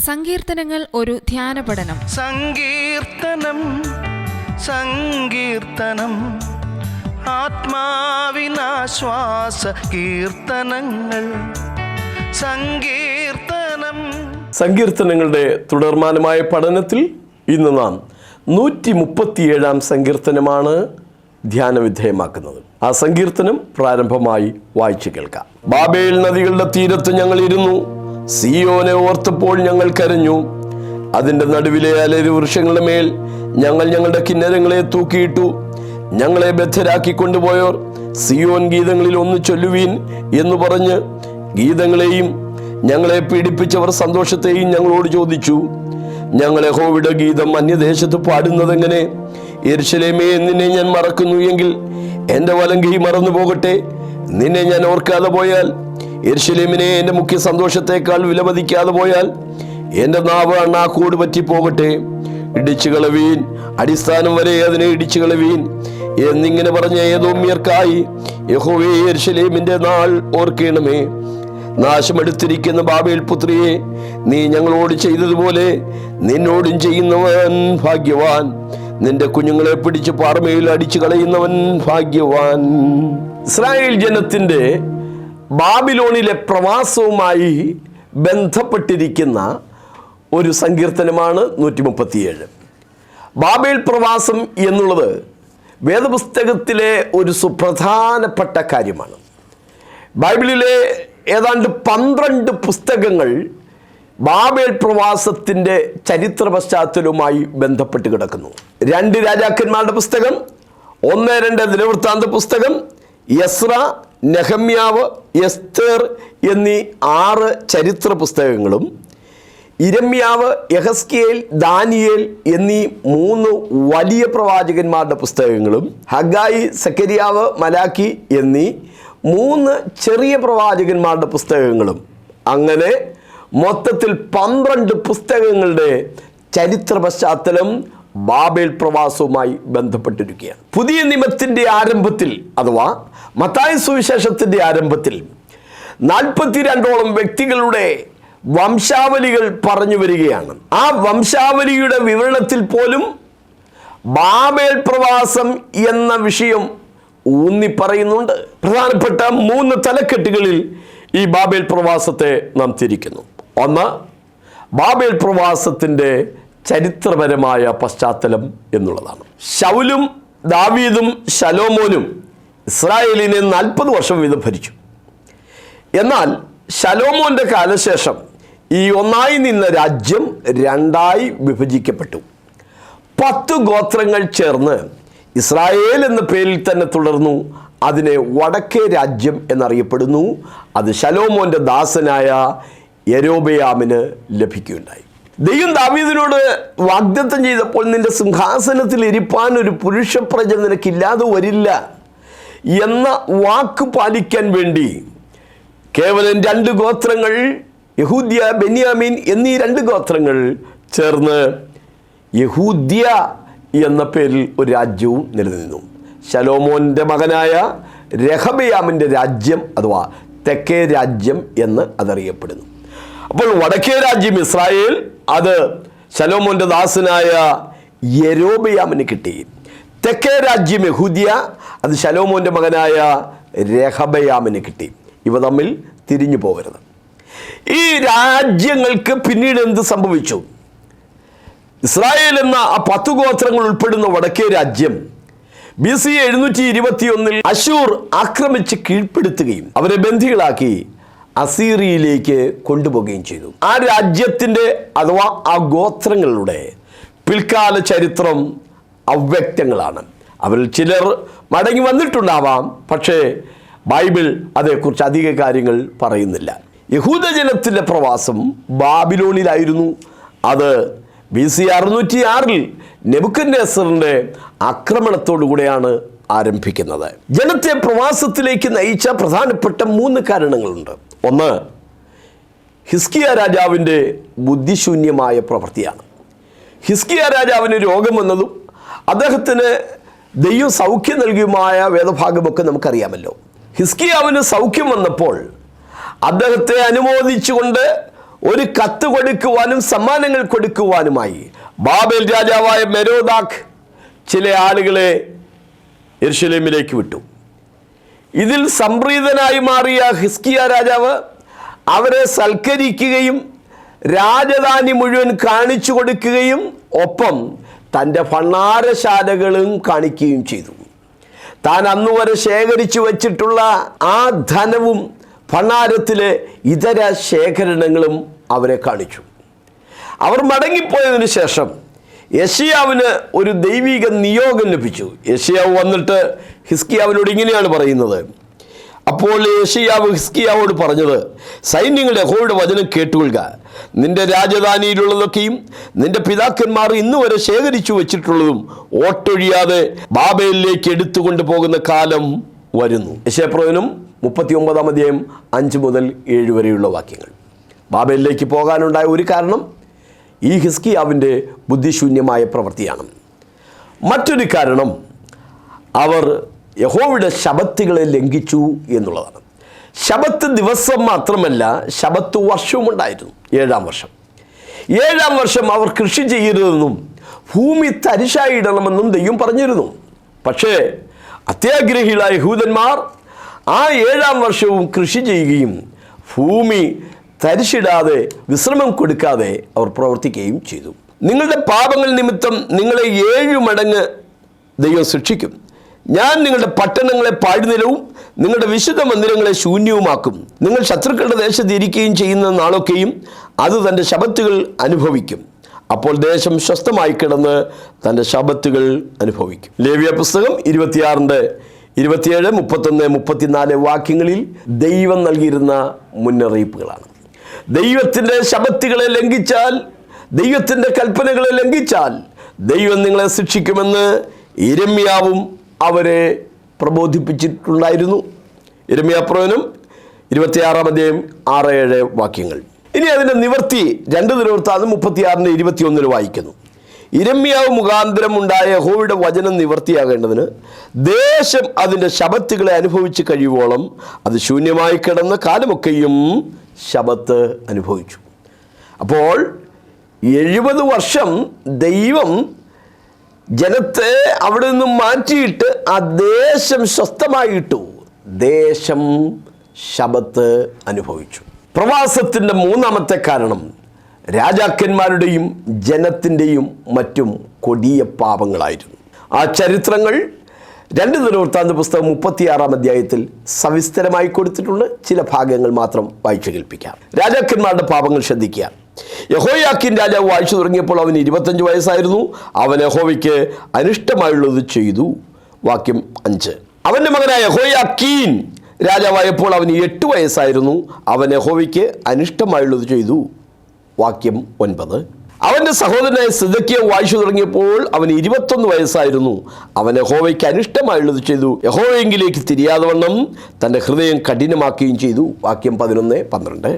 സങ്കീർത്തനങ്ങൾ ഒരു ധ്യാന പഠനം. സങ്കീർത്തനം സങ്കീർത്തനം ആത്മാവിനാശ്വാസ കീർത്തനങ്ങൾ സങ്കീർത്തനം. സങ്കീർത്തനങ്ങളുടെ തുടർമാനമായ പഠനത്തിൽ ഇന്ന് നാം 137 സങ്കീർത്തനമാണ് ധ്യാനവിധേയമാക്കുന്നത്. ആ സങ്കീർത്തനം പ്രാരംഭമായി വായിച്ചു കേൾക്കാം. ബാബേൽ നദികളുടെ തീരത്ത് ഞങ്ങൾ ഇരുന്നു, സിയോനെ ഓർത്തപ്പോൾ ഞങ്ങൾ കരഞ്ഞു. അതിൻ്റെ നടുവിലെ അലരി വൃക്ഷങ്ങളുടെ മേൽ ഞങ്ങൾ ഞങ്ങളുടെ കിന്നരങ്ങളെ തൂക്കിയിട്ടു. ഞങ്ങളെ ബദ്ധരാക്കി കൊണ്ടുപോയവർ സിയോൻ ഗീതങ്ങളിൽ ഒന്ന് ചൊല്ലുവീൻ എന്ന് പറഞ്ഞ് ഗീതങ്ങളെയും ഞങ്ങളെ പീഡിപ്പിച്ചവർ സന്തോഷത്തെയും ഞങ്ങളോട് ചോദിച്ചു. ഞങ്ങൾ യഹോവയുടെ ഗീതം അന്യദേശത്ത് പാടുന്നതെങ്ങനെ? യെരൂശലേമേ, നിന്നെ ഞാൻ മറക്കുന്നു എങ്കിൽ എൻ്റെ വലങ്കൈ മറന്നു പോകട്ടെ. നിന്നെ ഞാൻ ഓർക്കാതെ പോയാൽ, യെരൂശലേമിനെ എൻ്റെ മുഖ്യ സന്തോഷത്തെക്കാൾ വിലമതിക്കാതെ പോയാൽ, എൻ്റെ നാവ് അണ്ണാക്കോട് പറ്റിപ്പോകട്ടെ. ഇടിച്ചു കളവീൻ, അടിസ്ഥാനം വരെ അതിനെ ഇടിച്ചു കളവീൻ എന്നിങ്ങനെ പറഞ്ഞ ഏദോമ്യർക്കായി യഹോവേ, യെരൂശലേമിൻ്റെ നാൾ ഓർക്കണമേ. നാശമെടുത്തിരിക്കുന്ന ബാബേൽ പുത്രിയെ, നീ ഞങ്ങളോട് ചെയ്തതുപോലെ നിന്നോടും ചെയ്യുന്നവൻ ഭാഗ്യവാൻ. നിന്റെ കുഞ്ഞുങ്ങളെ പിടിച്ച് പാറമേൽ അടിച്ചു കളയുന്നവൻ ഭാഗ്യവാൻ. ഇസ്രായേൽ ജനത്തിൻ്റെ ബാബിലോണിലെ പ്രവാസവുമായി ബന്ധപ്പെട്ടിരിക്കുന്ന ഒരു സങ്കീർത്തനമാണ് 137. ബാബേൽ പ്രവാസം എന്നുള്ളത് വേദപുസ്തകത്തിലെ ഒരു സുപ്രധാനപ്പെട്ട കാര്യമാണ്. ബൈബിളിലെ ഏതാണ്ട് 12 പുസ്തകങ്ങൾ ബാബേൽ പ്രവാസത്തിൻ്റെ ചരിത്ര പശ്ചാത്തലവുമായി ബന്ധപ്പെട്ട് കിടക്കുന്നു. 2 രാജാക്കന്മാരുടെ പുസ്തകം, 1-2 ദിനവൃത്താന്ത പുസ്തകം, യസ്ര, നെഹമ്യാവ്, എസ്തേർ എന്നീ 6 ചരിത്ര പുസ്തകങ്ങളും, ഇരമ്യാവ്, യഹസ്കേൽ, ദാനിയേൽ എന്നീ 3 വലിയ പ്രവാചകന്മാരുടെ പുസ്തകങ്ങളും, ഹഗായി, സക്കരിയാവ്, മലാക്കി എന്നീ 3 ചെറിയ പ്രവാചകന്മാരുടെ പുസ്തകങ്ങളും, അങ്ങനെ മൊത്തത്തിൽ 12 പുസ്തകങ്ങളുടെ ചരിത്ര പശ്ചാത്തലം ബാബേൽ പ്രവാസവുമായി ബന്ധപ്പെട്ടിരിക്കുകയാണ്. പുതിയ നിയമത്തിൻ്റെ ആരംഭത്തിൽ, അഥവാ മത്തായി സുവിശേഷത്തിൻ്റെ ആരംഭത്തിൽ 42ഓളം വ്യക്തികളുടെ വംശാവലികൾ പറഞ്ഞു വരികയാണ്. ആ വംശാവലിയുടെ വിവരണത്തിൽ പോലും ബാബേൽ പ്രവാസം എന്ന വിഷയം ഊന്നി പറയുന്നുണ്ട്. പ്രധാനപ്പെട്ട 3 തലക്കെട്ടുകളിൽ ഈ ബാബേൽ പ്രവാസത്തെ നാം തിരിക്കുന്നു. ഒന്ന്, ബാബേൽ പ്രവാസത്തിൻ്റെ ചരിത്രപരമായ പശ്ചാത്തലം എന്നുള്ളതാണ്. ശൗലും ദാവീദും ശലോമോനും ഇസ്രായേലിനെ 40 വർഷം വീതം ഭരിച്ചു. എന്നാൽ ശലോമോൻ്റെ കാലശേഷം ഈ ഒന്നായി നിന്ന രാജ്യം 2ആയി വിഭജിക്കപ്പെട്ടു. 10 ഗോത്രങ്ങൾ ചേർന്ന് ഇസ്രായേൽ എന്ന പേരിൽ തന്നെ തുടർന്നു. അതിനെ വടക്കേ രാജ്യം എന്നറിയപ്പെടുന്നു. അത് ശലോമോൻ്റെ ദാസനായ യെരോബെയാമിന് ലഭിക്കുകയുണ്ടായി. ദൈവം ദാവീദിനോട് വാഗ്ദത്തം ചെയ്തപ്പോൾ, നിന്റെ സിംഹാസനത്തിൽ ഇരിപ്പാൻ ഒരു പുരുഷപ്രജ നിനക്കില്ലാതെ വരില്ല എന്ന വാക്ക് പാലിക്കാൻ വേണ്ടി കേവലം 2 ഗോത്രങ്ങൾ, യഹൂദ്യ, ബെന്യാമീൻ എന്നീ 2 ഗോത്രങ്ങൾ ചേർന്ന് യഹൂദ്യ എന്ന പേരിൽ ഒരു രാജ്യവും നിലനിന്നു. ശലോമോൻ്റെ മകനായ രഹബയാമിൻ്റെ രാജ്യം, അഥവാ തെക്കേ രാജ്യം എന്ന് അതറിയപ്പെടുന്നു. അപ്പോൾ വടക്കേ രാജ്യം ഇസ്രായേൽ, അത് ശലോമോൻ്റെ ദാസനായ യെരോബെയാമിന് കിട്ടി. തെക്കേ രാജ്യം യഹൂദ്യ, അത് ശലോമോൻ്റെ മകനായ രഹബയാമിന് കിട്ടി. ഇവ തമ്മിൽ തിരിഞ്ഞു പോകരുത്. ഈ രാജ്യങ്ങൾക്ക് പിന്നീട് എന്ത് സംഭവിച്ചു? ഇസ്രായേൽ എന്ന ആ 10 ഗോത്രങ്ങൾ ഉൾപ്പെടുന്ന വടക്കേ രാജ്യം BC 721 അശൂർ ആക്രമിച്ച് കീഴ്പ്പെടുത്തുകയും അവരെ ബന്ദികളാക്കി അസീറിയയിലേക്ക് കൊണ്ടുപോവുകയും ചെയ്തു. ആ രാജ്യത്തിൻ്റെ, അഥവാ ആ ഗോത്രങ്ങളുടെ പിൽക്കാല ചരിത്രം അവ്യക്തങ്ങളാണ്. അവരിൽ ചിലർ മടങ്ങി വന്നിട്ടുണ്ടാവാം, പക്ഷേ ബൈബിൾ അതേക്കുറിച്ച് അധിക കാര്യങ്ങൾ പറയുന്നില്ല. യഹൂദജനത്തിൻ്റെ പ്രവാസം ബാബിലോണിലായിരുന്നു. അത് BC 606 നെബൂഖദ്നേസറിൻ്റെ ആക്രമണത്തോടുകൂടെയാണ് ആരംഭിക്കുന്നത്. ജനത്തെ പ്രവാസത്തിലേക്ക് നയിച്ച പ്രധാനപ്പെട്ട 3 കാരണങ്ങളുണ്ട്. ഒന്ന്, ഹിസ്കിയ രാജാവിൻ്റെ ബുദ്ധിശൂന്യമായ പ്രവൃത്തിയാണ്. ഹിസ്കിയ രാജാവിന് രോഗം വന്നതും അദ്ദേഹത്തിന് ദൈവം സൗഖ്യം നൽകിയുമായ വേദഭാഗമൊക്കെ നമുക്കറിയാമല്ലോ. ഹിസ്കിയാവിന് സൗഖ്യം വന്നപ്പോൾ അദ്ദേഹത്തെ അനുമോദിച്ചുകൊണ്ട് ഒരു കത്ത് കൊടുക്കുവാനും സമ്മാനങ്ങൾ കൊടുക്കുവാനുമായി ബാബേൽ രാജാവായ മെരോദാഖ് ചില ആളുകളെ യെരുശലേമിലേക്ക് വിട്ടു. ഇതിൽ സംപ്രീതനായി മാറിയ ഹിസ്കിയ രാജാവ് അവരെ സൽക്കരിക്കുകയും രാജധാനി മുഴുവൻ കാണിച്ചു കൊടുക്കുകയും ഒപ്പം തൻ്റെ ഭണ്ഡാരശാലകളും കാണിക്കുകയും ചെയ്തു. താൻ അന്നുവരെ ശേഖരിച്ചു വച്ചിട്ടുള്ള ആ ധനവും ഭണ്ഡാരത്തിലെ ഇതര ശേഖരണങ്ങളും അവരെ കാണിച്ചു. അവർ മടങ്ങിപ്പോയതിനു ശേഷം യെശയ്യാവിന് ഒരു ദൈവിക നിയോഗം ലഭിച്ചു. യെശയ്യാവ് വന്നിട്ട് ഹിസ്കിയാവിനോട് ഇങ്ങനെയാണ് പറയുന്നത്. അപ്പോൾ യെശയ്യാവ് ഹിസ്കിയാവോട് പറഞ്ഞത്, സൈന്യങ്ങളുടെ യഹോവയുടെ വചനം കേട്ടുകൊള്ളുക. നിന്റെ രാജധാനിയിലുള്ളതൊക്കെയും നിന്റെ പിതാക്കന്മാർ ഇന്നുവരെ ശേഖരിച്ചു വച്ചിട്ടുള്ളതും ഓട്ടൊഴിയാതെ ബാബേലിലേക്ക് എടുത്തുകൊണ്ട് പോകുന്ന കാലം വരുന്നു. യെശയ്യാപ്രവചനം 39-ാം അധ്യായം 5 മുതൽ 7 വരെയുള്ള വാക്യങ്ങൾ. ബാബേലിലേക്ക് പോകാനുണ്ടായ ഒരു കാരണം ഈ ഹിസ്കിയാവിൻ്റെ ബുദ്ധിശൂന്യമായ പ്രവൃത്തിയാണ്. മറ്റൊരു കാരണം അവർ യഹോവയുടെ ശബത്തുകളെ ലംഘിച്ചു എന്നുള്ളതാണ്. ശബത്ത് ദിവസം മാത്രമല്ല, ശബത്ത് വർഷവും ഉണ്ടായിരുന്നു. 7-ാം വർഷം. 7-ാം വർഷം അവർ കൃഷി ചെയ്യരുതെന്നും ഭൂമി തരിശായിടണമെന്നും ദൈവം പറഞ്ഞിരുന്നു. പക്ഷേ അത്യാഗ്രഹികളായ യഹൂദന്മാർ ആ 7-ാം വർഷവും കൃഷി ചെയ്യുകയും ഭൂമി തരിശിടാതെ വിശ്രമം കൊടുക്കാതെ അവർ പ്രവർത്തിക്കുകയും ചെയ്തു. നിങ്ങളുടെ പാപങ്ങൾ നിമിത്തം നിങ്ങളെ 7 മടങ്ങ് ദൈവം ശിക്ഷിക്കും. ഞാൻ നിങ്ങളുടെ പട്ടണങ്ങളെ പാഴ്നിലവും നിങ്ങളുടെ വിശുദ്ധ മന്ദിരങ്ങളെ ശൂന്യവുമാക്കും. നിങ്ങൾ ശത്രുക്കളുടെ ദേശത്ത് ഇരിക്കുകയും ചെയ്യുന്ന നാളൊക്കെയും അത് തൻ്റെ ശബത്തുകൾ അനുഭവിക്കും. അപ്പോൾ ദേശം സ്വസ്ഥമായി കിടന്ന് തൻ്റെ ശബത്തുകൾ അനുഭവിക്കും. ലേവ്യ പുസ്തകം 26-ന്റെ 27, 31, 34 വാക്യങ്ങളിൽ ദൈവം നൽകിയിരുന്ന മുന്നറിയിപ്പുകളാണ്. ദൈവത്തിൻ്റെ ശബത്തുകളെ ലംഘിച്ചാൽ, ദൈവത്തിൻ്റെ കൽപ്പനകളെ ലംഘിച്ചാൽ ദൈവം നിങ്ങളെ ശിക്ഷിക്കുമെന്ന് യിരെമ്യാവും അവരെ പ്രബോധിപ്പിച്ചിട്ടുണ്ടായിരുന്നു. യിരെമ്യാപ്രവചനം 26-ാം അധ്യായം 6-7 വാക്യങ്ങൾ. ഇനി അതിൻ്റെ നിവർത്തി 2 ദിനവൃത്താന്തം 36-ന്റെ 21 വായിക്കുന്നു. യിരെമ്യാവ് മുഖാന്തരം ഉണ്ടായ യഹോവയുടെ വചനം നിവർത്തിയാകേണ്ടതിന് ദേശം അതിൻ്റെ ശബത്തുകളെ അനുഭവിച്ച് കഴിയുവോളം അത് ശൂന്യമായി കിടന്ന കാലമൊക്കെയും ശബത്ത് അനുഭവിച്ചു. അപ്പോൾ 70 വർഷം ദൈവം ജനത്തെ അവിടെ നിന്നും മാറ്റിയിട്ട് ആ ദേശം സ്വസ്ഥമായിട്ടു. ദേശം ശബത്ത് അനുഭവിച്ചു. പ്രവാസത്തിൻ്റെ 3-ാമത്തെ കാരണം രാജാക്കന്മാരുടെയും ജനത്തിൻ്റെയും മറ്റും കൊടിയ പാപങ്ങളായിരുന്നു. ആ ചരിത്രങ്ങൾ 2 ദിനവൃത്താന്ത പുസ്തകം 36-ാം അധ്യായത്തിൽ സവിസ്തരമായി കൊടുത്തിട്ടുണ്ട്. ചില ഭാഗങ്ങൾ മാത്രം വായിച്ചു കേൾപ്പിക്കാം. രാജാക്കന്മാരുടെ പാപങ്ങൾ ശ്രദ്ധിക്കുക. യഹോയാക്കീൻ രാജാവ് വാഴ്ച തുടങ്ങിയപ്പോൾ അവന് 25 വയസ്സായിരുന്നു. അവൻ യഹോവയ്ക്ക് അനിഷ്ടമായുള്ളത് ചെയ്തു. വാക്യം 5. അവൻ്റെ മകനായ യഹോയാക്കീൻ രാജാവായപ്പോൾ അവന് 8 വയസ്സായിരുന്നു. അവൻ യഹോവയ്ക്ക് അനിഷ്ടമായുള്ളത് ചെയ്തു. വാക്യം 9. അവൻ്റെ സഹോദരനായ സിദക്കിയാവ് വാഴ്ച തുടങ്ങിയപ്പോൾ അവന് 21 വയസ്സായിരുന്നു. അവൻ യഹോവയ്ക്ക് അനിഷ്ടമായുള്ളത് ചെയ്തു. യഹോവയെങ്കിലേക്ക് തിരിയാതെ വണ്ണം തൻ്റെ ഹൃദയം കഠിനമാക്കുകയും ചെയ്തു. വാക്യം 11, 12.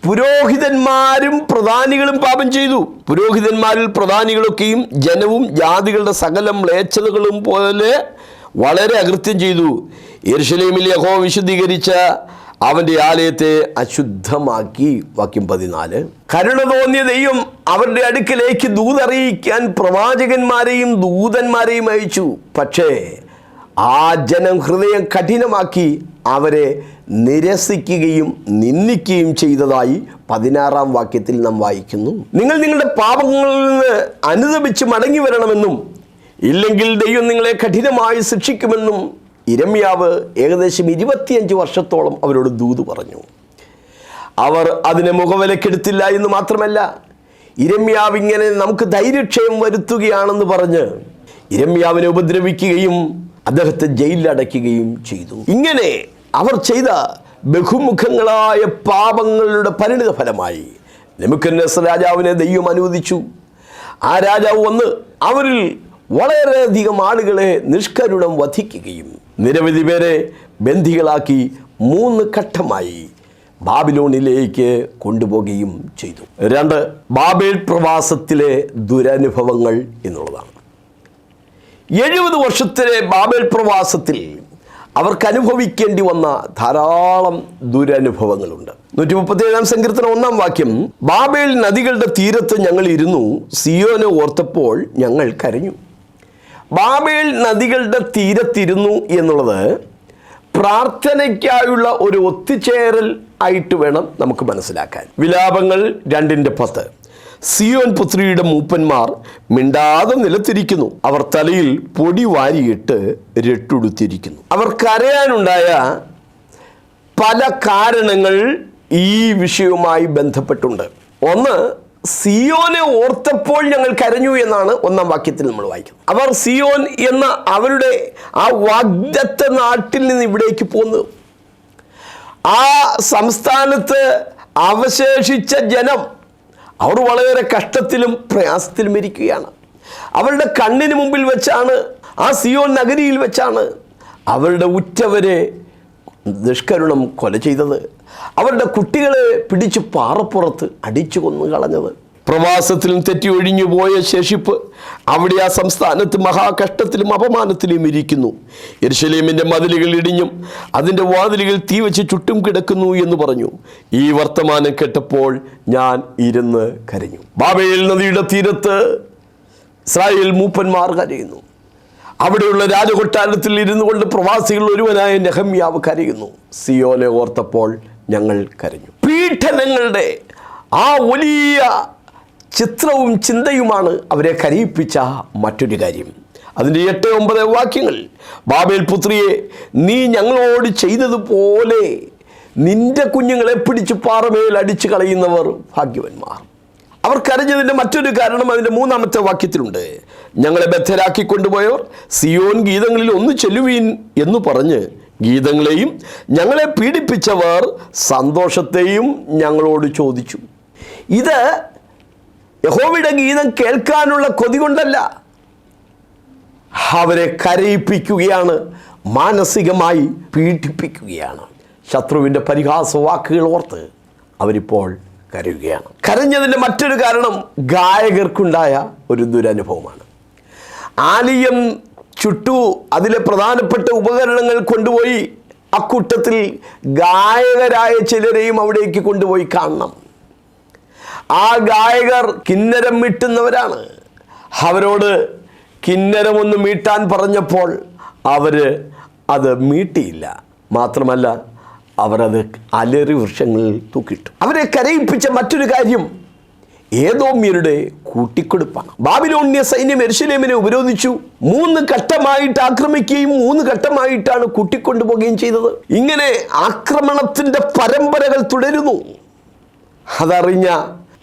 പുരോഹിതന്മാരും പ്രധാനികളും പാപം ചെയ്തു. പുരോഹിതന്മാരിൽ പ്രധാനികളൊക്കെയും ജനവും ജാതികളുടെ സകല മ്ലേച്ഛതകളും പോലെ വളരെ അകൃത്യം ചെയ്തു. യെരുശലേമിൽ യഹോവ വിശുദ്ധീകരിച്ച അവൻ്റെ ആലയത്തെ അശുദ്ധമാക്കി. വാക്യം 14. കരുണ തോന്നിയ ദൈവം അവരുടെ അടുക്കലേക്ക് ദൂതറിയിക്കാൻ പ്രവാചകന്മാരെയും ദൂതന്മാരെയും അയച്ചു. പക്ഷേ ആ ജനം ഹൃദയം കഠിനമാക്കി അവരെ നിരസിക്കുകയും നിന്ദിക്കുകയും ചെയ്തതായി 16-ാം വാക്യത്തിൽ നാം വായിക്കുന്നു. നിങ്ങൾ നിങ്ങളുടെ പാപങ്ങളിൽ നിന്ന് അനുതപിച്ച് മടങ്ങി വരണമെന്നും ഇല്ലെങ്കിൽ ദൈവം നിങ്ങളെ കഠിനമായി ശിക്ഷിക്കുമെന്നും യിരെമ്യാവ് ഏകദേശം 25 വർഷത്തോളം അവരോട് ദൂത് പറഞ്ഞു. അവർ അതിനെ മുഖവിലക്കെടുത്തില്ല എന്ന് മാത്രമല്ല, യിരെമ്യാവ് ഇങ്ങനെ നമുക്ക് ധൈര്യക്ഷയം വരുത്തുകയാണെന്ന് പറഞ്ഞ് യിരെമ്യാവിനെ ഉപദ്രവിക്കുകയും അദ്ദേഹത്തെ ജയിലിലടയ്ക്കുകയും ചെയ്തു. ഇങ്ങനെ അവർ ചെയ്ത ബഹുമുഖങ്ങളായ പാപങ്ങളുടെ പരിണിത ഫലമായി നെബൂഖദ്നേസർ രാജാവിനെ ദൈവം അനുവദിച്ചു. ആ രാജാവ് വന്ന് അവരിൽ വളരെയധികം ആളുകളെ നിഷ്കരുണം വധിക്കുകയും നിരവധി പേരെ ബന്ദികളാക്കി 3 ഘട്ടമായി ബാബിലോണിലേക്ക് കൊണ്ടുപോവുകയും ചെയ്തു. 2. ബാബേൽ പ്രവാസത്തിലെ ദുരനുഭവങ്ങൾ എന്നുള്ളതാണ്. 70 വർഷത്തിലെ ബാബേൽ പ്രവാസത്തിൽ അവർക്ക് അനുഭവിക്കേണ്ടി വന്ന ധാരാളം ദുരനുഭവങ്ങളുണ്ട്. 137 സങ്കീർത്തനം 1 വാക്യം, ബാബേൽ നദികളുടെ തീരത്ത് ഞങ്ങൾ ഇരുന്നു, സിയോനെ ഓർത്തപ്പോൾ ഞങ്ങൾ കരഞ്ഞു. ബാബേൽ നദികളുടെ തീരത്തിരുന്നു എന്നുള്ളത് പ്രാർത്ഥനയ്ക്കായുള്ള ഒരു ഒത്തുചേരൽ ആയിട്ട് വേണം നമുക്ക് മനസ്സിലാക്കാൻ. വിലാപങ്ങൾ 2:10, സിയോൻ പുത്രിയുടെ മൂപ്പന്മാർ മിണ്ടാതെ നിലത്തിരിക്കുന്നു, അവർ തലയിൽ പൊടി വാരിയിട്ട് രട്ടുടുത്തിരിക്കുന്നു. അവർ കരയാനുണ്ടായ പല കാരണങ്ങൾ ഈ വിഷയവുമായി ബന്ധപ്പെട്ടുണ്ട്. ഒന്ന്, സിയോനെ ഓർത്തപ്പോൾ ഞങ്ങൾ കരഞ്ഞു എന്നാണ് 1 വാക്യത്തിൽ നമ്മൾ വായിക്കുന്നത്. അവർ സിയോൻ എന്ന അവരുടെ ആ വാഗ്ദത്ത നാട്ടിൽ നിന്ന് ഇവിടേക്ക് പോന്നു. ആ സംസ്ഥാനത്ത് അവശേഷിച്ച ജനം അവർ വളരെ കഷ്ടത്തിലും പ്രയാസത്തിലും ഇരിക്കുകയാണ്. അവരുടെ കണ്ണിന് മുമ്പിൽ വെച്ചാണ്, ആ സിയോൻ നഗരിയിൽ വെച്ചാണ് അവരുടെ ഉറ്റവരെ ദുഷ്കരുണം കൊല ചെയ്തത്. അവരുടെ കുട്ടികളെ പിടിച്ച് പാറപ്പുറത്ത് അടിച്ചു കൊന്നു കളഞ്ഞത്. പ്രവാസത്തിലും തെറ്റി ഒഴിഞ്ഞു പോയ ശേഷിപ്പ് അവിടെ ആ സംസ്ഥാനത്ത് മഹാകഷ്ടത്തിലും അപമാനത്തിലും ഇരിക്കുന്നു. യെരുശലേമിൻ്റെ മതിലുകൾ ഇടിഞ്ഞും അതിൻ്റെ വാതിലുകൾ തീ വെച്ച് ചുട്ടും കിടക്കുന്നു എന്ന് പറഞ്ഞു. ഈ വർത്തമാനം കേട്ടപ്പോൾ ഞാൻ ഇരുന്ന് കരഞ്ഞു. ബാബേൽ നദിയുടെ തീരത്ത് ഇസ്രായേൽ മൂപ്പന്മാർ കരയുന്നു. അവിടെയുള്ള രാജകൊട്ടാരത്തിൽ ഇരുന്നു കൊണ്ട് പ്രവാസികൾ ഒരുവനായ നെഹമ്യാവ് കരയുന്നു. സിയോനെ ഓർത്തപ്പോൾ ഞങ്ങൾ കരഞ്ഞു. പീഡനങ്ങളുടെ ആ വലിയ ചിത്രവും ചിന്തയുമാണ് അവരെ കരയിപ്പിച്ച മറ്റൊരു കാര്യം. അതിൻ്റെ 8-9 വാക്യങ്ങൾ, ബാബേൽ പുത്രിയെ, നീ ഞങ്ങളോട് ചെയ്തതുപോലെ നിന്റെ കുഞ്ഞുങ്ങളെ പിടിച്ച് പാറമേൽ അടിച്ചു കളയുന്നവർ ഭാഗ്യവന്മാർ. അവർ കരഞ്ഞതിൻ്റെ മറ്റൊരു കാരണം അതിൻ്റെ 3-ാമത്തെ വാക്യത്തിലുണ്ട്. ഞങ്ങളെ ബദ്ധരാക്കി കൊണ്ടുപോയവർ സിയോൻ ഗീതങ്ങളിൽ ഒന്ന് ചൊല്ലുവീൻ എന്ന് പറഞ്ഞ് ഗീതങ്ങളെയും ഞങ്ങളെ പീഡിപ്പിച്ചവർ സന്തോഷത്തെയും ഞങ്ങളോട് ചോദിച്ചു. ഇത് യഹോവയുടെ ഗീതം കേൾക്കാനുള്ള കൊതി കൊണ്ടല്ല, അവരെ കരയിപ്പിക്കുകയാണ്, മാനസികമായി പീഡിപ്പിക്കുകയാണ്. ശത്രുവിൻ്റെ പരിഹാസ വാക്കുകൾ ഓർത്ത് അവരിപ്പോൾ കരയുകയാണ്. കരഞ്ഞതിൻ്റെ മറ്റൊരു കാരണം ഗായകർക്കുണ്ടായ ഒരു ദുരനുഭവമാണ്. ആലയം ചുട്ടു, അതിലെ പ്രധാനപ്പെട്ട ഉപകരണങ്ങൾ കൊണ്ടുപോയി അക്കൂട്ടത്തിൽ ഗായകരായ ചിലരെയും അവിടേക്ക് കൊണ്ടുപോയി കാണണം. ആ ഗായകർ കിന്നരം മീട്ടുന്നവരാണ്. അവരോട് കിന്നരമൊന്ന് മീട്ടാൻ പറഞ്ഞപ്പോൾ അവർ അത് മീട്ടിയില്ല. മാത്രമല്ല, അവരത് അലറി വൃക്ഷങ്ങളിൽ തൂക്കിയിട്ടു. അവരെ കരയിപ്പിച്ച മറ്റൊരു കാര്യം ഏദോമ്യരുടെ കൂട്ടിക്കൊടുപ്പാണ്. ബാബിലോണ്യ സൈന്യം യെരുശലേമിനെ ഉപരോധിച്ചു. 3 ഘട്ടമായിട്ട് ആക്രമിക്കുകയും 3 ഘട്ടമായിട്ടാണ് കൂട്ടിക്കൊണ്ടുപോവുകയും ചെയ്തത്. ഇങ്ങനെ ആക്രമണത്തിൻ്റെ പരമ്പരകൾ തുടരുന്നു. അതറിഞ്ഞ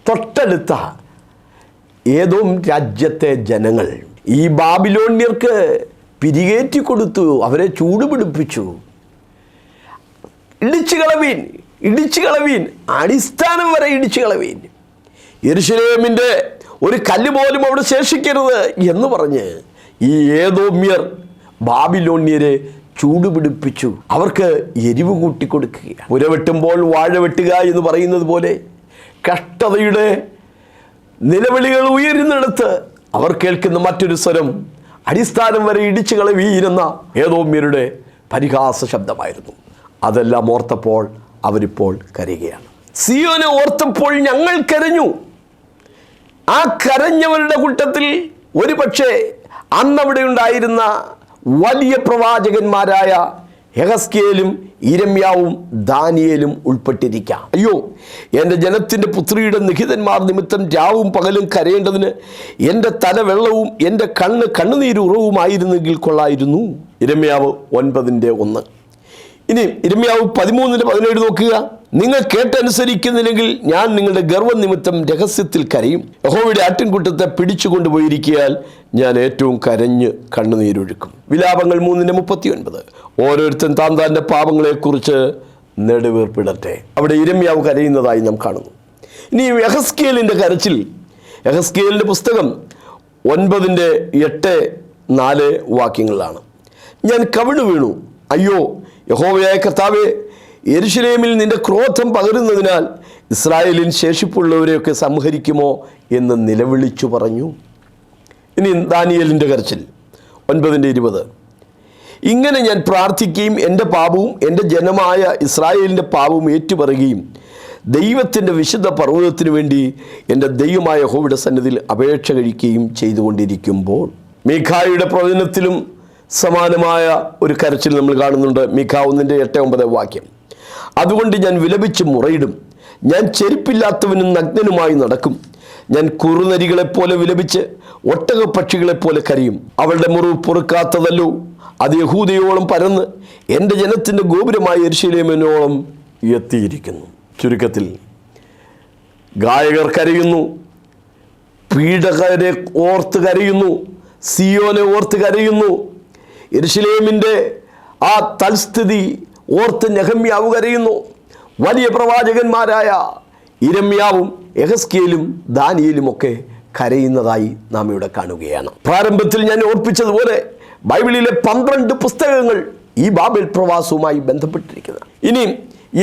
തൊട്ടടുത്ത ഏദോം രാജ്യത്തെ ജനങ്ങൾ ഈ ബാബിലോണ്യർക്ക് പിരികേറ്റി കൊടുത്തു, അവരെ ചൂടുപിടിപ്പിച്ചു. ഇടിച്ചു കളവീൻ, അടിസ്ഥാനം വരെ ഇടിച്ചു കളവീൻ, യെരുശലേമിൻ്റെ ഒരു കല്ല് പോലും അവിടെ ശേഷിക്കരുത് എന്ന് പറഞ്ഞ് ഈ ഏദോമ്യർ ബാബിലോണ്യരെ ചൂടുപിടിപ്പിച്ചു. അവർക്ക് എരിവ് കൂട്ടിക്കൊടുക്കുകയാണ്. പുര വെട്ടുമ്പോൾ വാഴ വെട്ടുക എന്ന് പറയുന്നത് പോലെ കഷ്ടതയുടെ നിലവിളികൾ ഉയരുന്നിടത്ത് അവർ കേൾക്കുന്ന മറ്റൊരു സ്വരം അടിസ്ഥാനം വരെ ഇടിച്ചു കളവീനെന്ന ഏദോമ്യരുടെ പരിഹാസ ശബ്ദമായിരുന്നു. അതെല്ലാം ഓർത്തപ്പോൾ അവരിപ്പോൾ കരയുകയാണ്. സിയോനെ ഓർത്തപ്പോൾ ഞങ്ങൾ കരഞ്ഞു. ആ കരഞ്ഞവരുടെ കൂട്ടത്തിൽ ഒരു പക്ഷേ അന്നവിടെ ഉണ്ടായിരുന്ന വലിയ പ്രവാചകന്മാരായ യെഹസ്കേലും യിരെമ്യാവും ദാനിയേലും ഉൾപ്പെട്ടിരിക്കാം. അയ്യോ, എൻ്റെ ജനത്തിൻ്റെ പുത്രിയുടെ നിഹിതന്മാർ നിമിത്തം രാവും പകലും കരയേണ്ടതിന് എൻ്റെ തല വെള്ളവും എൻ്റെ കണ്ണുനീരുറവുമായിരുന്നെങ്കിൽ കൊള്ളായിരുന്നു. യിരെമ്യാവ് 9:1. ഇനി യിരെമ്യാവ് 13:17 നോക്കുക. നിങ്ങൾ കേട്ടനുസരിക്കുന്നില്ലെങ്കിൽ ഞാൻ നിങ്ങളുടെ ഗർവ്വം നിമിത്തം രഹസ്യത്തിൽ കരയും. യഹോവയുടെ ആട്ടിൻകൂട്ടത്തെ പിടിച്ചു കൊണ്ടുപോയിരിക്കിയാൽ ഞാൻ ഏറ്റവും കരഞ്ഞ് കണ്ണുനീരൊഴുക്കും. വിലാപങ്ങൾ 3:39. ഓരോരുത്തൻ താൻ്റെ പാപങ്ങളെക്കുറിച്ച് നെടുവീർപ്പിടട്ടെ. അവിടെ യിരെമ്യാവ് കരയുന്നതായി നാം കാണുന്നു. ഇനി യെഹസ്കേലിൻ്റെ കരച്ചിൽ, യെഹസ്കേലിൻ്റെ പുസ്തകം 9:8-4 വാക്യങ്ങളിലാണ്. ഞാൻ കവിണു വീണു, അയ്യോ യഹോവയായ കർത്താവേ, യെരുശലേമിൽ നിന്റെ ക്രോധം പകരുന്നതിനാൽ ഇസ്രായേലിൻ ശേഷിപ്പുള്ളവരെയൊക്കെ സംഹരിക്കുമോ എന്ന് നിലവിളിച്ചു പറഞ്ഞു. ഇനി ദാനിയേലിൻ്റെ കരച്ചിൽ 9:20. ഇങ്ങനെ ഞാൻ പ്രാർത്ഥിക്കുകയും എൻ്റെ പാപവും എൻ്റെ ജനമായ ഇസ്രായേലിൻ്റെ പാപവും ഏറ്റുപറയുകയും ദൈവത്തിൻ്റെ വിശുദ്ധ പർവ്വതത്തിനു വേണ്ടി എൻ്റെ ദൈവമായ യഹോവയുടെ സന്നിധിയിൽ അപേക്ഷ കഴിക്കുകയും ചെയ്തുകൊണ്ടിരിക്കുമ്പോൾ, മീഖായുടെ പ്രവചനത്തിലും സമാനമായ ഒരു കരച്ചിൽ നമ്മൾ കാണുന്നുണ്ട്. മീഖാ 1:8-9 അതുകൊണ്ട് ഞാൻ വിലപിച്ച് മുറയിടും, ഞാൻ ചെരുപ്പില്ലാത്തവനും നഗ്നനുമായി നടക്കും, ഞാൻ കുറുനരികളെപ്പോലെ വിലപിച്ച് ഒട്ടകപ്പക്ഷികളെപ്പോലെ കരയും. അവളുടെ മുറിവ് പൊറുക്കാത്തതല്ലോ, അത് യഹൂദയോളം പരന്ന് എൻ്റെ ജനത്തിൻ്റെ ഗോപുരമായ യെരൂശലേമിനോളം എത്തിയിരിക്കുന്നു. ചുരുക്കത്തിൽ, ഗായകർ കരയുന്നു, പീഡകരെ ഓർത്ത് കരയുന്നു, സിയോനെ ഓർത്ത് കരയുന്നു, യെരൂശലേമിൻ്റെ ആ തൽസ്ഥിതി ഓർത്ത് നെഹമ്യാവ് കരയുന്നു. വലിയ പ്രവാചകന്മാരായ ഇരമ്യാവും യെഹെസ്കേലും ദാനിയേലും ഒക്കെ കരയുന്നതായി നാം ഇവിടെ കാണുകയാണ്. പ്രാരംഭത്തിൽ ഞാൻ ഓർപ്പിച്ചതുപോലെ ബൈബിളിലെ 12 പുസ്തകങ്ങൾ ഈ ബാബേൽ പ്രവാസവുമായി ബന്ധപ്പെട്ടിരിക്കുന്നത്. ഇനി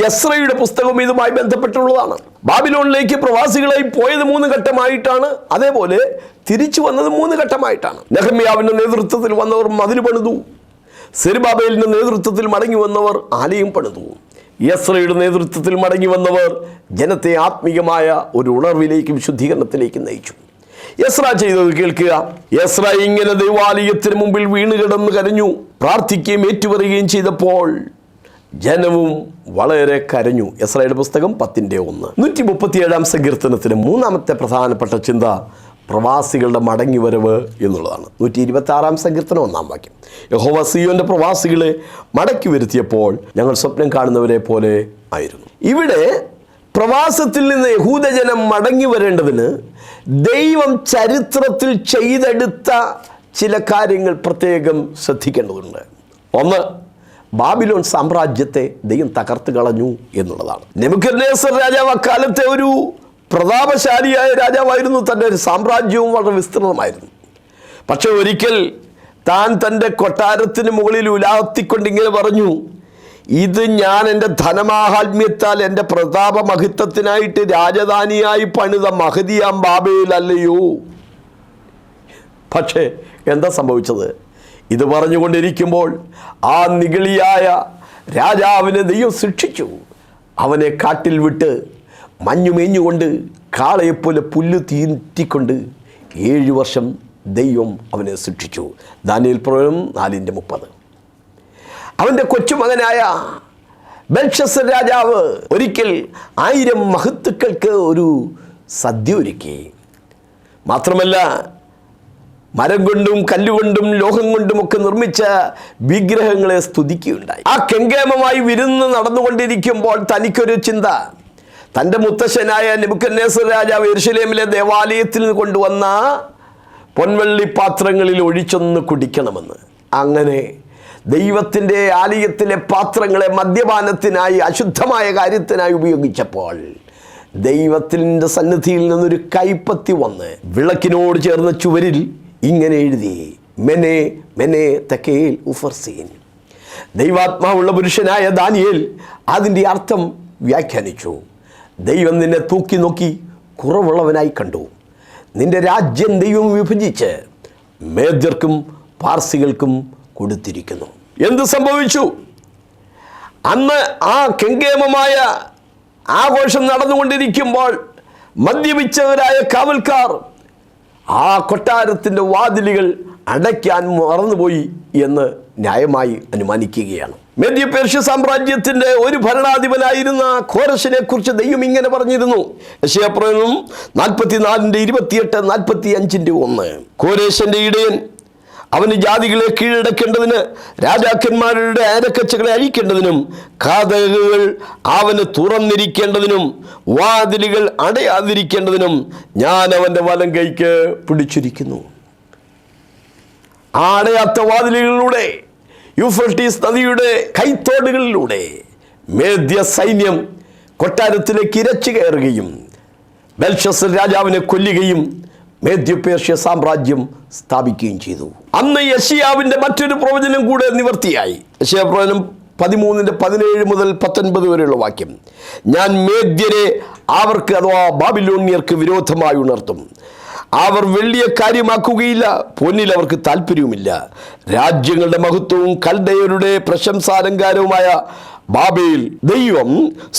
എസ്രയുടെ പുസ്തകം ഇതുമായി ബന്ധപ്പെട്ടുള്ളതാണ്. ബാബിലോണിലേക്ക് പ്രവാസികളായി പോയത് 3 ഘട്ടമായിട്ടാണ്. അതേപോലെ തിരിച്ചു വന്നത് 3 ഘട്ടമായിട്ടാണ്. നെഹമ്യാവിൻ്റെ നേതൃത്വത്തിൽ വന്നവർ മതിൽ പണിതു, സെരുബാബേലിൻ്റെ നേതൃത്വത്തിൽ മടങ്ങി വന്നവർ ആലയം പണിതു, എസ്രയുടെ നേതൃത്വത്തിൽ മടങ്ങി വന്നവർ ജനത്തെ ആത്മീയമായ ഒരു ഉണർവിലേക്കും ശുദ്ധീകരണത്തിലേക്കും നയിച്ചു. എസ്ര ചെയ്തത് കേൾക്കുക. എസ്ര ഇങ്ങനെ ദൈവാലയത്തിന് മുമ്പിൽ വീണ് കിടന്ന് കരഞ്ഞു, പ്രാർത്ഥിക്കുകയും ഏറ്റുപറയുകയും ചെയ്തപ്പോൾ ജനവും വളരെ കരഞ്ഞു. എസ്രയുടെ പുസ്തകം 10:1. 137 സങ്കീർത്തനത്തിന് 3-ാമത്തെ പ്രധാനപ്പെട്ട ചിന്ത പ്രവാസികളുടെ മടങ്ങിവരവ് എന്നുള്ളതാണ്. 126 സങ്കീർത്തനം 1 യഹോവ സിയോന്റെ പ്രവാസികളെ മടക്കി വരുത്തിയപ്പോൾ ഞങ്ങൾ സ്വപ്നം കാണുന്നവരെ പോലെ ആയിരുന്നു. ഇവിടെ പ്രവാസത്തിൽ നിന്ന് യഹൂദജനം മടങ്ങി വരേണ്ടതിന് ദൈവം ചരിത്രത്തിൽ ചെയ്തെടുത്ത ചില കാര്യങ്ങൾ പ്രത്യേകം ശ്രദ്ധിക്കേണ്ടതുണ്ട്. ഒന്ന്, ബാബിലോൺ സാമ്രാജ്യത്തെ ദൈവം തകർത്ത് കളഞ്ഞു എന്നുള്ളതാണ്. നെബൂഖദ്നേസർ രാജാവ് അക്കാലത്തെ ഒരു പ്രതാപശാലിയായ രാജാവായിരുന്നു. തൻ്റെ സാമ്രാജ്യവും വളരെ വിസ്തൃതമായിരുന്നു. പക്ഷെ ഒരിക്കൽ താൻ തൻ്റെ കൊട്ടാരത്തിന് മുകളിൽ ഉലാത്തിക്കൊണ്ടിങ്ങനെ പറഞ്ഞു, ഇത് ഞാൻ എൻ്റെ ധനമാഹാത്മ്യത്താൽ എൻ്റെ പ്രതാപമഹിത്വത്തിനായിട്ട് രാജധാനിയായി പണിത മഹദിയാം ബാബേൽ അല്ലയോ. പക്ഷേ എന്താ സംഭവിച്ചത്? ഇത് പറഞ്ഞുകൊണ്ടിരിക്കുമ്പോൾ ആ നിഗളിയായ രാജാവിനെ ദൈവം ശിക്ഷിച്ചു. അവനെ കാട്ടിൽ വിട്ട് മഞ്ഞുമേഞ്ഞുകൊണ്ട് കാളയെപ്പോലെ പുല്ല് തീറ്റിക്കൊണ്ട് 7 വർഷം ദൈവം അവനെ ശിക്ഷിച്ചു. ദാനിയേൽ പ്രവചനം 4:30. അവൻ്റെ കൊച്ചുമകനായ ബെൽഷസ്സർ രാജാവ് ഒരിക്കൽ 1000 മഹത്തുക്കൾക്ക് ഒരു സദ്യ ഒരുക്കി. മാത്രമല്ല, മരം കൊണ്ടും കല്ലുകൊണ്ടും ലോഹം കൊണ്ടുമൊക്കെ നിർമ്മിച്ച വിഗ്രഹങ്ങളെ സ്തുതിക്കുകയുണ്ടായി. ആ കെങ്കേമമായി വിരുന്ന് നടന്നുകൊണ്ടിരിക്കുമ്പോൾ തനിക്കൊരു ചിന്ത, തൻ്റെ മുത്തശ്ശനായ നെബൂഖദ്നേസർ രാജാവ് യെരൂശലേമിലെ ദേവാലയത്തിൽ നിന്ന് കൊണ്ടുവന്ന പൊൻവെള്ളി പാത്രങ്ങളിൽ ഒഴിച്ചൊന്ന് കുടിക്കണമെന്ന്. അങ്ങനെ ദൈവത്തിൻ്റെ ആലയത്തിലെ പാത്രങ്ങളെ മദ്യപാനത്തിനായി, അശുദ്ധമായ കാര്യത്തിനായി ഉപയോഗിച്ചപ്പോൾ ദൈവത്തിൻ്റെ സന്നിധിയിൽ നിന്നൊരു കൈപ്പത്തി വന്ന് വിളക്കിനോട് ചേർന്ന ചുവരിൽ ഇങ്ങനെ എഴുതി, മെനെ മെനെ തെക്കേൽ ഉഫർസീൻ. ദൈവാത്മാവുള്ള പുരുഷനായ ദാനിയേൽ അതിൻ്റെ അർത്ഥം വ്യാഖ്യാനിച്ചു. ദൈവം നിന്നെ തൂക്കി നോക്കി കുറവുള്ളവനായി കണ്ടു. നിന്റെ രാജ്യം ദൈവം വിഭജിച്ച് മേദ്യർക്കും പാർസികൾക്കും കൊടുത്തിരിക്കുന്നു. എന്ത് സംഭവിച്ചു? അന്ന് ആ കെങ്കേമമായ ആഘോഷം നടന്നുകൊണ്ടിരിക്കുമ്പോൾ മദ്യപിച്ചവരായ കാവൽക്കാർ ആ കൊട്ടാരത്തിൻ്റെ വാതിലുകൾ അടയ്ക്കാൻ മറന്നുപോയി എന്ന് ന്യായമായി അനുമാനിക്കുകയാണ്. മേദ്യ പേർഷ്യ സാമ്രാജ്യത്തിൻ്റെ ഒരു ഭരണാധിപനായിരുന്ന കോരശിനെ കുറിച്ച് ദൈവം ഇങ്ങനെ പറഞ്ഞിരുന്നു. യെശയ്യാ പ്രവചനം 44:28-45:1. കോരേശന്റെ ഇടയൻ അവന് ജാതികളെ കീഴടക്കേണ്ടതിന്, രാജാക്കന്മാരുടെ അരക്കച്ചകളെ അഴിക്കേണ്ടതിനും, കാതകൾ അവന് തുറന്നിരിക്കേണ്ടതിനും, വാതിലുകൾ അടയാതിരിക്കേണ്ടതിനും ഞാൻ അവൻ്റെ വലം കൈക്ക് പിടിച്ചിരിക്കുന്നു. ആ അടയാത്ത വാതിലുകളിലൂടെ, യൂഫ്രട്ടീസ് നദിയുടെ കൈത്തോടുകളിലൂടെ മേദ്യ സൈന്യം കൊട്ടാരത്തിലേക്ക് ഇരച്ചു കയറുകയും ബെൽഷസ്സർ രാജാവിനെ കൊല്ലുകയും മേദ്യ പേർഷ്യ സാമ്രാജ്യം സ്ഥാപിക്കുകയും ചെയ്തു. അന്ന് യെശയ്യാവിൻ്റെ മറ്റൊരു പ്രവചനം കൂടെ നിവർത്തിയായി. യെശയ്യാ പ്രവചനം 13:17-19 വരെയുള്ള വാക്യം, ഞാൻ മേദ്യരെ അവർക്ക് അഥവാ ബാബിലോണിയർക്ക് വിരോധമായി ഉണർത്തും, അവർ വെള്ളിയെ കാര്യമാക്കുകയില്ല, പൊന്നിൽ അവർക്ക് താല്പര്യവുമില്ല. രാജ്യങ്ങളുടെ മഹത്വവും കൽദയരുടെ പ്രശംസാലങ്കാരവുമായ ബാബേൽ ദൈവം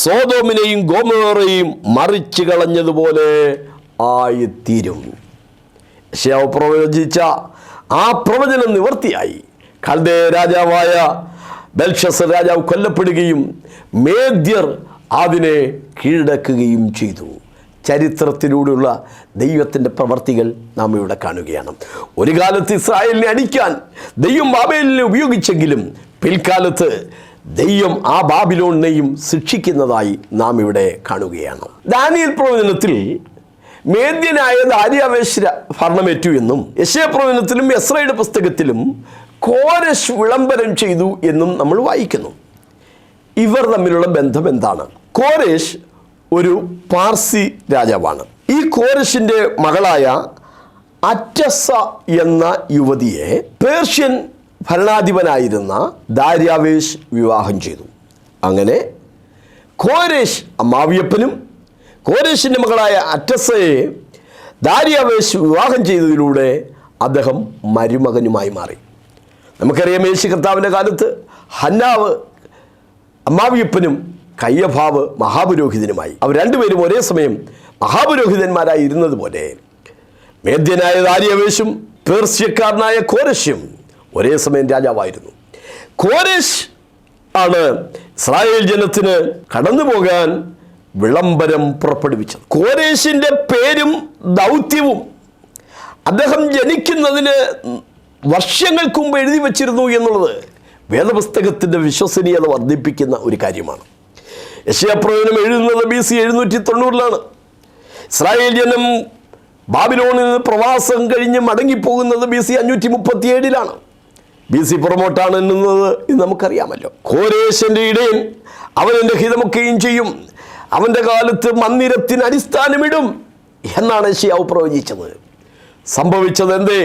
സോദോമിനെയും ഗോമോറയെയും മറിച്ചു കളഞ്ഞതുപോലെ ആയിത്തീരും. യെശയ്യാവ് പ്രവചിച്ച ആ പ്രവചനം നിവർത്തിയായി. കൽദയ രാജാവായ ബെൽഷസ്സർ രാജാവ് കൊല്ലപ്പെടുകയും മേദ്യർ അതിനെ കീഴടക്കുകയും ചെയ്തു. ചരിത്രത്തിലൂടെയുള്ള ദൈവത്തിൻ്റെ പ്രവർത്തികൾ നാം ഇവിടെ കാണുകയാണ്. ഒരു കാലത്ത് ഇസ്രായേലിനെ അടിക്കാൻ ദൈവം ബാബേലിനെ ഉപയോഗിച്ചെങ്കിലും പിൽക്കാലത്ത് ദൈവം ആ ബാബിലോണിനെയും ശിക്ഷിക്കുന്നതായി നാം ഇവിടെ കാണുകയാണ്. ദാനിയേൽ പ്രവചനത്തിൽ മേദ്യനായ ദാര്യാവേശ് ഭരണമേറ്റു എന്നും യെശയ്യാ പ്രവചനത്തിലും എസ്രയുടെ പുസ്തകത്തിലും കോരശ് വിളംബരം ചെയ്തു എന്നും നമ്മൾ വായിക്കുന്നു. ഇവർ തമ്മിലുള്ള ബന്ധം എന്താണ്? കോരേശ് ഒരു പാർസി രാജാവാണ്. ഈ കോരശിൻ്റെ മകളായ അറ്റസ എന്ന യുവതിയെ പേർഷ്യൻ ഭരണാധിപനായിരുന്ന ദാര്യാവേശ് വിവാഹം ചെയ്തു. അങ്ങനെ കോരേശ് അമ്മാവിയപ്പനും കോരേശിൻ്റെ മകളായ അറ്റസയെ ദാര്യാവേശ് വിവാഹം ചെയ്തതിലൂടെ അദ്ദേഹം മരുമകനുമായി മാറി. നമുക്കറിയാം, യേശു കർത്താവിൻ്റെ കാലത്ത് ഹന്നാവ് അമ്മാവിയപ്പനും കയ്യഭാവ് മഹാപുരോഹിതനുമായി. അവർ രണ്ടുപേരും ഒരേ സമയം മഹാപുരോഹിതന്മാരായി ഇരുന്നത് പോലെ മേദ്യനായ ദാര്യാവേശും പേർഷ്യക്കാരനായ കോരശും ഒരേ സമയം രാജാവായിരുന്നു. കോരേശ് ആണ് ഇസ്രായേൽ ജനത്തിന് കടന്നു പോകാൻ വിളംബരം പുറപ്പെടുവിച്ചത്. കോരേശിൻ്റെ പേരും ദൗത്യവും അദ്ദേഹം ജനിക്കുന്നതിന് വർഷങ്ങൾക്ക് മുമ്പ് എഴുതി വച്ചിരുന്നു എന്നുള്ളത് വേദപുസ്തകത്തിൻ്റെ വിശ്വസനീയത വർദ്ധിപ്പിക്കുന്ന ഒരു കാര്യമാണ്. യെശയ്യാ പ്രവചനം എഴുതുന്നത് BC 790 ഇസ്രായേൽ ജനം ബാബിലോണിൽ നിന്ന് പ്രവാസം കഴിഞ്ഞ് മടങ്ങിപ്പോകുന്നത് BC 537 BC പുറമോട്ടാണ് എന്നുള്ളത് ഇത് നമുക്കറിയാമല്ലോ. കോരേശൻ്റെ ഇടയൻ അവൻ എൻ്റെ ഹിതമൊക്കെയും ചെയ്യും, അവൻ്റെ കാലത്ത് മന്ദിരത്തിന് അടിസ്ഥാനമിടും എന്നാണ് യെശയ്യാവ് പ്രവചിച്ചത്. സംഭവിച്ചത് എന്തേ?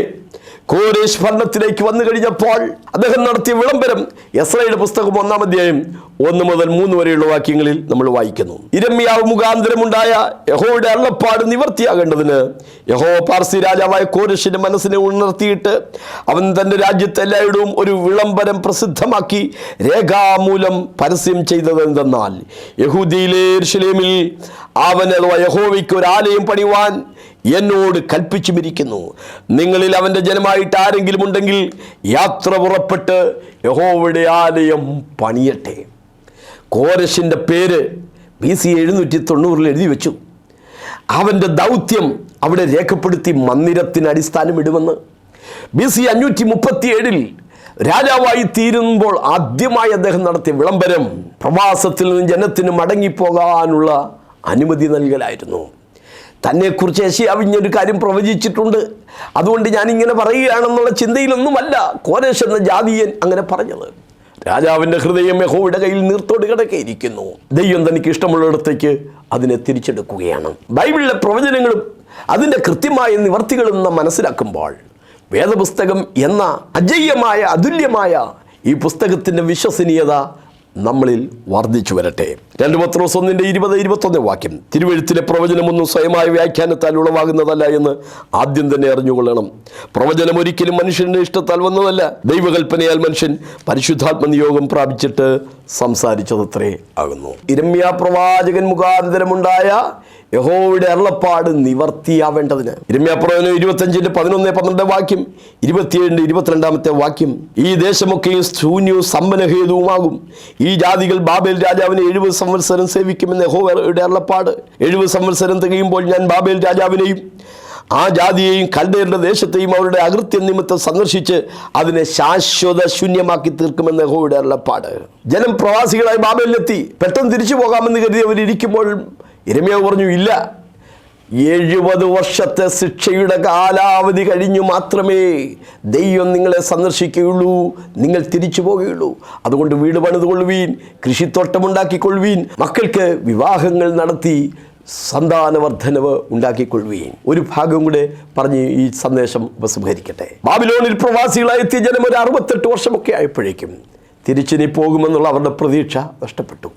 കോരേശ് ഭരണത്തിലേക്ക് വന്നു കഴിഞ്ഞപ്പോൾ അദ്ദേഹം നടത്തിയ വിളംബരം എസ്രയുടെ പുസ്തകം 1-ാം അധ്യായം 1 മുതൽ 3 വരെയുള്ള വാക്യങ്ങളിൽ നമ്മൾ വായിക്കുന്നു. യിരെമ്യാവ് മുഖാന്തരമുണ്ടായ യഹോവയുടെ അരുളപ്പാട് നിവർത്തിയാകേണ്ടതിന് യഹോവ പാർസി രാജാവായ കോരേശിന്റെ മനസ്സിനെ ഉണർത്തിയിട്ട് അവൻ തൻ്റെ രാജ്യത്ത് എല്ലായിടവും ഒരു വിളംബരം പ്രസിദ്ധമാക്കി രേഖാമൂലം പരസ്യം ചെയ്തത് എന്തെന്നാൽ, യഹൂദിയിലെ യെരൂശലേമിൽ അവൻ അഥവാ യഹോവയ്ക്ക് ഒരു ആലയം പണിവാൻ എന്നോട് കൽപ്പിച്ചുമിരിക്കുന്നു. നിങ്ങളിൽ അവൻ്റെ ജനമായിട്ട് ആരെങ്കിലും ഉണ്ടെങ്കിൽ യാത്ര പുറപ്പെട്ട് യഹോവയുടെ ആലയം പണിയട്ടെ. കോരശിൻ്റെ പേര് BC 790 എഴുതി വെച്ചു. അവൻ്റെ ദൗത്യം അവിടെ രേഖപ്പെടുത്തി മന്ദിരത്തിന് അടിസ്ഥാനമിടുമെന്ന്. BC 537 രാജാവായി തീരുമ്പോൾ ആദ്യമായി അദ്ദേഹം നടത്തിയ വിളംബരം പ്രവാസത്തിൽ നിന്ന് ജനത്തിന് മടങ്ങിപ്പോകാനുള്ള അനുമതി നൽകലായിരുന്നു. തന്നെക്കുറിച്ച് യെശയ്യാവ് ഇങ്ങനൊരു കാര്യം പ്രവചിച്ചിട്ടുണ്ട്, അതുകൊണ്ട് ഞാനിങ്ങനെ പറയുകയാണെന്നുള്ള ചിന്തയിലൊന്നുമല്ല കോരേശ് എന്ന ജാതീയൻ അങ്ങനെ പറഞ്ഞത്. രാജാവിൻ്റെ ഹൃദയം യഹോവയുടെ കയ്യിൽ നീർത്തോട് കിടക്കയിരിക്കുന്നു. ദൈവം തനിക്ക് ഇഷ്ടമുള്ളിടത്തേക്ക് അതിനെ തിരിച്ചെടുക്കുകയാണ്. ബൈബിളിലെ പ്രവചനങ്ങളും അതിൻ്റെ കൃത്യമായ നിവർത്തികളും നാം മനസ്സിലാക്കുമ്പോൾ വേദപുസ്തകം എന്ന അജയ്യമായ അതുല്യമായ ഈ പുസ്തകത്തിൻ്റെ വിശ്വസനീയത നമ്മളിൽ വർദ്ധിച്ചു വരട്ടെ. 2 പത്രോസ് 1:20-21 വാക്യം, തിരുവെഴുത്തിലെ പ്രവചനമൊന്നും സ്വയമായ വ്യാഖ്യാനത്താൽ ഉളവാകുന്നതല്ല എന്ന് ആദ്യം തന്നെ അറിഞ്ഞുകൊള്ളണം. പ്രവചനം ഒരിക്കലും മനുഷ്യൻ്റെ ഇഷ്ടത്താൽ വന്നതല്ല, ദൈവകൽപ്പനയാൽ മനുഷ്യൻ പരിശുദ്ധാത്മ നിയോഗം പ്രാപിച്ചിട്ട് സംസാരിച്ചതത്രേ ആകുന്നു. യിരെമ്യാ പ്രവാചകൻ മുഖാന്തരമുണ്ടായ യഹോവയുടെ അരുളപ്പാട് നിവർത്തിയാവേണ്ടതിന്. യിരെമ്യാ പ്രവചനം 25:11-12 വാക്യം, 27-22 വാക്യം, ഈ ദേശമൊക്കെയും ശൂന്യവും സമ്പന്നഹേതുവുമാകും. ഈ ജാതികൾ ബാബേൽ രാജാവിനെ 70 സംവത്സരം സേവിക്കുമെന്ന് യഹോവയുടെ അരുളപ്പാട്. 70 സംവത്സരം തികയുമ്പോൾ ഞാൻ ബാബേൽ രാജാവിനെയും ആ ജാതിയെയും കൽദയരുടെ ദേശത്തെയും അവരുടെ അകൃത്യ നിമിത്തം സന്ദർശിച്ച് അതിനെ ശാശ്വത ശൂന്യമാക്കി തീർക്കുമെന്ന് യഹോവയുടെ അരുളപ്പാട്. ജനം പ്രവാസികളായി ബാബേലിലെത്തി പെട്ടെന്ന് തിരിച്ചു പോകാമെന്ന് കരുതി അവരിയ്ക്കുമ്പോൾ യിരെമ്യാവ് പറഞ്ഞു, ഇല്ല, 70 വർഷത്തെ ശിക്ഷയുടെ കാലാവധി കഴിഞ്ഞു മാത്രമേ ദൈവം നിങ്ങളെ സന്ദർശിക്കുകയുള്ളൂ, നിങ്ങൾ തിരിച്ചു പോകുകയുള്ളൂ. അതുകൊണ്ട് വീട് പണിതുകൊള്ളുവീൻ, കൃഷിത്തോട്ടമുണ്ടാക്കിക്കൊള്ളുവീൻ, മക്കൾക്ക് വിവാഹങ്ങൾ നടത്തി സന്താനവർദ്ധനവ് ഉണ്ടാക്കിക്കൊള്ളുകയും. ഒരു ഭാഗം കൂടെ പറഞ്ഞ് ഈ സന്ദേശം ഉപസംഹരിക്കട്ടെ. ബാബിലോണിൽ പ്രവാസികളായി എത്തിയ ജനം ഒരു 68 വർഷമൊക്കെ ആയപ്പോഴേക്കും തിരിച്ചിനി പോകുമെന്നുള്ള അവരുടെ പ്രതീക്ഷ നഷ്ടപ്പെട്ടു.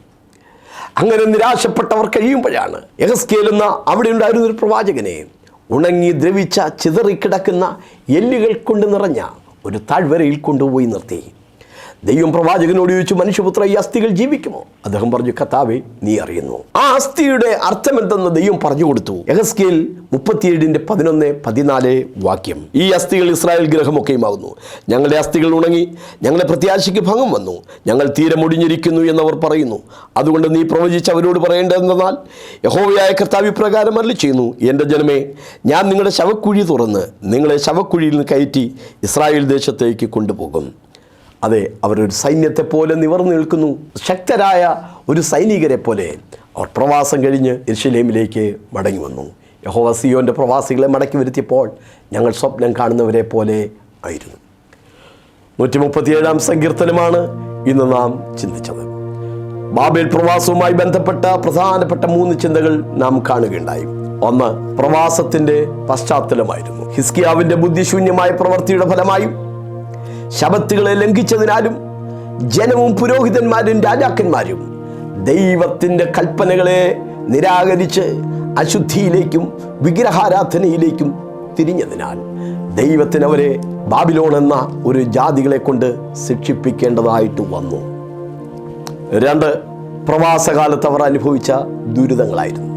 അങ്ങനെ നിരാശപ്പെട്ടവർ കഴിയുമ്പോഴാണ് യെഹെസ്കേൽ എന്ന അവിടെ ഉണ്ടായിരുന്ന ഒരു പ്രവാചകനെ ഉണങ്ങി ദ്രവിച്ച ചിതറിക്കിടക്കുന്ന എല്ലുകൾ കൊണ്ട് നിറഞ്ഞ ഒരു താഴ്വരയിൽ കൊണ്ടുപോയി നിർത്തി. ദൈവം പ്രവാചകനോട് ചോദിച്ചു, മനുഷ്യപുത്ര, ഈ അസ്ഥികൾ ജീവിക്കുമോ? അദ്ദേഹം പറഞ്ഞു, കർത്താവേ, നീ അറിയുന്നു. ആ അസ്ഥിയുടെ അർത്ഥം എന്തെന്ന് ദൈവം പറഞ്ഞു കൊടുത്തു. യെഹെസ്കേൽ 37:11-14 വാക്യം. ഈ അസ്ഥികൾ ഇസ്രായേൽ ഗൃഹമൊക്കെയുമാകുന്നു. ഞങ്ങളുടെ അസ്ഥികൾ ഉണങ്ങി, ഞങ്ങളുടെ പ്രത്യാശയ്ക്ക് ഭംഗം വന്നു, ഞങ്ങൾ തീരെ മുടിഞ്ഞിരിക്കുന്നു എന്നവർ പറയുന്നു. അതുകൊണ്ട് നീ പ്രവചിച്ച് അവരോട് പറയേണ്ടതെന്നാൽ, യഹോവയായ കർത്താവ് ഇപ്രകാരം അരുളിച്ചെയ്യുന്നു, എൻ്റെ ജനമേ, ഞാൻ നിങ്ങളുടെ ശവക്കുഴി തുറന്ന് നിങ്ങളെ ശവക്കുഴിയിൽ നിന്ന് കയറ്റി ഇസ്രായേൽ ദേശത്തേക്ക് കൊണ്ടുപോകും. അതെ, അവരൊരു സൈന്യത്തെ പോലെ നിവർന്നു നിൽക്കുന്നു. ശക്തരായ ഒരു സൈനികരെ പോലെ അവർ പ്രവാസം കഴിഞ്ഞ് യെരൂശലേമിലേക്ക് മടങ്ങി വന്നു. യഹോവ സിയോൻ്റെ പ്രവാസികളെ മടക്കി വരുത്തിയപ്പോൾ ഞങ്ങൾ സ്വപ്നം കാണുന്നവരെ പോലെ ആയിരുന്നു. 137-ാം സങ്കീർത്തനമാണ് ഇന്ന് നാം ചിന്തിച്ചത്. ബാബേൽ പ്രവാസവുമായി ബന്ധപ്പെട്ട പ്രധാനപ്പെട്ട 3 ചിന്തകൾ നാം കാണുകയുണ്ടായി. ഒന്ന്, പ്രവാസത്തിൻ്റെ പശ്ചാത്തലമായിരുന്നു. ഹിസ്കിയാവിൻ്റെ ബുദ്ധിശൂന്യമായ പ്രവൃത്തിയുടെ ഫലമായും ശബത്തുകളെ ലംഘിച്ചതിനാലും ജനവും പുരോഹിതന്മാരും രാജാക്കന്മാരും ദൈവത്തിൻ്റെ കൽപ്പനകളെ നിരാകരിച്ച് അശുദ്ധിയിലേക്കും വിഗ്രഹാരാധനയിലേക്കും തിരിഞ്ഞതിനാൽ ദൈവത്തിന് അവരെ ബാബിലോൺ എന്ന ഒരു ജാതികളെ കൊണ്ട് ശിക്ഷിപ്പിക്കേണ്ടതായിട്ട് വന്നു. 2, പ്രവാസകാലത്ത് അവർ അനുഭവിച്ച ദുരിതങ്ങളായിരുന്നു.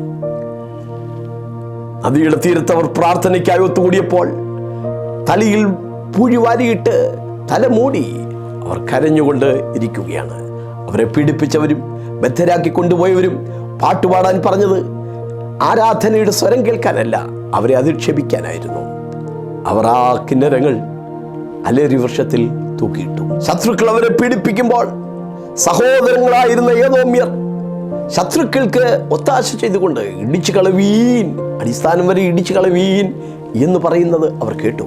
നദിയുടെ തീരത്തവർ പ്രാർത്ഥനയ്ക്കായി ഒത്തുകൂടിയപ്പോൾ തലയിൽ പൂഴി വാരിയിട്ട് തലമൂടി അവർ കരഞ്ഞുകൊണ്ട് ഇരിക്കുകയാണ്. അവരെ പീഡിപ്പിച്ചവരും ബദ്ധരാക്കി കൊണ്ടുപോയവരും പാട്ടുപാടാൻ പറഞ്ഞത് ആരാധനയുടെ സ്വരം കേൾക്കാനല്ല, അവരെ അധിക്ഷേപിക്കാനായിരുന്നു. അവർ ആ കിന്നരങ്ങൾ അലേറി വൃക്ഷത്തിൽ തൂക്കിയിട്ടു. ശത്രുക്കൾ അവരെ പീഡിപ്പിക്കുമ്പോൾ സഹോദരങ്ങളായിരുന്ന ഏദോമ്യർ ശത്രുക്കൾക്ക് ഒത്താശ ചെയ്തുകൊണ്ട് ഇടിച്ചു കളവീൻ, അടിസ്ഥാനം വരെ ഇടിച്ചു കളവീൻ എന്ന് പറയുന്നത് അവർ കേട്ടു.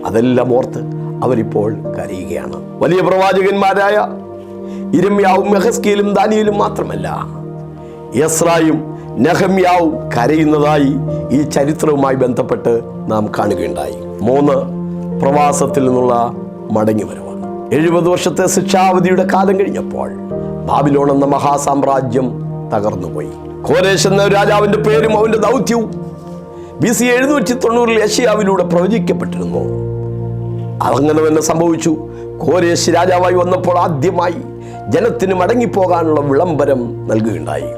അതെല്ലാം ഓർത്ത് അവരിപ്പോൾ കരയുകയാണ്. വലിയ പ്രവാചകന്മാരായ യിരെമ്യാവും യെഹെസ്കേലും ദാനിയേലും മാത്രമല്ല, എസ്രായും നെഹമ്യാവും കരയുന്നതായി ഈ ചരിത്രവുമായി ബന്ധപ്പെട്ട് നാം കാണുകയുണ്ടായി. 3, പ്രവാസത്തിൽ നിന്നുള്ള മടങ്ങിവരവാണ്. 70 വർഷത്തെ ശിക്ഷാവധിയുടെ കാലം കഴിഞ്ഞപ്പോൾ ബാബിലോൺ എന്ന മഹാസാമ്രാജ്യം തകർന്നുപോയി. കോരേശ് എന്ന രാജാവിൻ്റെ പേരും അവൻ്റെ ദൗത്യവും BC 790 യെശയ്യാവിലൂടെ പ്രവചിക്കപ്പെട്ടിരുന്നു. അങ്ങനെ തന്നെ സംഭവിച്ചു. കോരേശ് രാജാവായി വന്നപ്പോൾ ആദ്യമായി ജനത്തിന് മടങ്ങിപ്പോകാനുള്ള വിളംബരം നൽകുകയുണ്ടായി.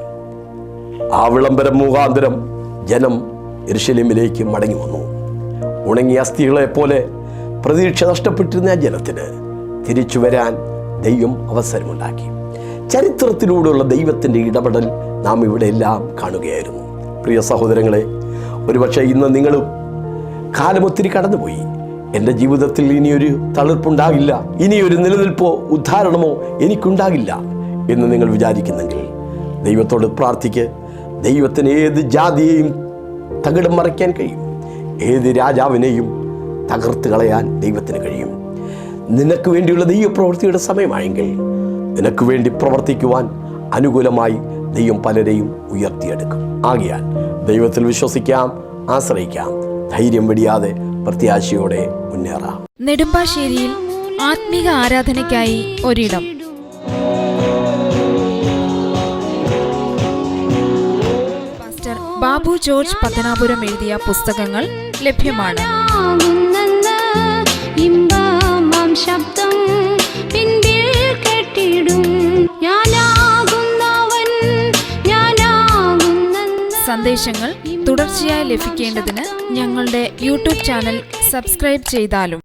ആ വിളംബരം മുഖാന്തരം ജനം യെരൂശലേമിലേക്ക് മടങ്ങി വന്നു. ഉണങ്ങിയ അസ്ഥികളെ പോലെ പ്രതീക്ഷ നഷ്ടപ്പെട്ടിരുന്ന ജനത്തിന് തിരിച്ചു വരാൻ ദൈവം അവസരമുണ്ടാക്കി. ചരിത്രത്തിലൂടെയുള്ള ദൈവത്തിൻ്റെ ഇടപെടൽ നാം ഇവിടെ എല്ലാം കാണുകയായിരുന്നു. പ്രിയ സഹോദരങ്ങളെ, ഒരുപക്ഷെ ഇന്ന് നിങ്ങളും കാലം ഒത്തിരി കടന്നുപോയി. എൻ്റെ ജീവിതത്തിൽ ഇനിയൊരു തളിർപ്പുണ്ടാകില്ല, ഇനിയൊരു നിലനിൽപ്പോ ഉദ്ധാരണമോ എനിക്കുണ്ടാകില്ല എന്ന് നിങ്ങൾ വിചാരിക്കുന്നെങ്കിൽ ദൈവത്തോട് പ്രാർത്ഥിക്ക്. ദൈവത്തിന് ഏത് ജാതിയെയും തകിടം മറിക്കാൻ കഴിയും, ഏത് രാജാവിനെയും തകർത്ത് കളയാൻ ദൈവത്തിന് കഴിയും. നിനക്ക് വേണ്ടിയുള്ള ദൈവപ്രവൃത്തിയുടെ സമയമായെങ്കിൽ നിനക്ക് വേണ്ടി പ്രവർത്തിക്കുവാൻ അനുകൂലമായി ദൈവം പലരെയും ഉയർത്തിയെടുക്കും. ആകയാൽ ദൈവത്തിൽ വിശ്വസിക്കാം, ആശ്രയിക്കാം, ധൈര്യം വെടിയാതെ പ്രത്യാശയോടെ മുന്നേറാം. നെടുമ്പാശ്ശേരിയിൽ ആത്മീക ആരാധനയ്ക്കായി ഒരിടം. പാസ്റ്റർ ബാബു ജോർജ് പത്തനാപുരം എഴുതിയ പുസ്തകങ്ങൾ ലഭ്യമാണ്. ശബ്ദം പിൻപിൽ കെട്ടിടും സന്ദേശങ്ങൾ തുടർച്ചയായി ലഭിക്കേണ്ടതിന് ഞങ്ങളുടെ യൂട്യൂബ് ചാനൽ സബ്സ്ക്രൈബ് ചെയ്താലും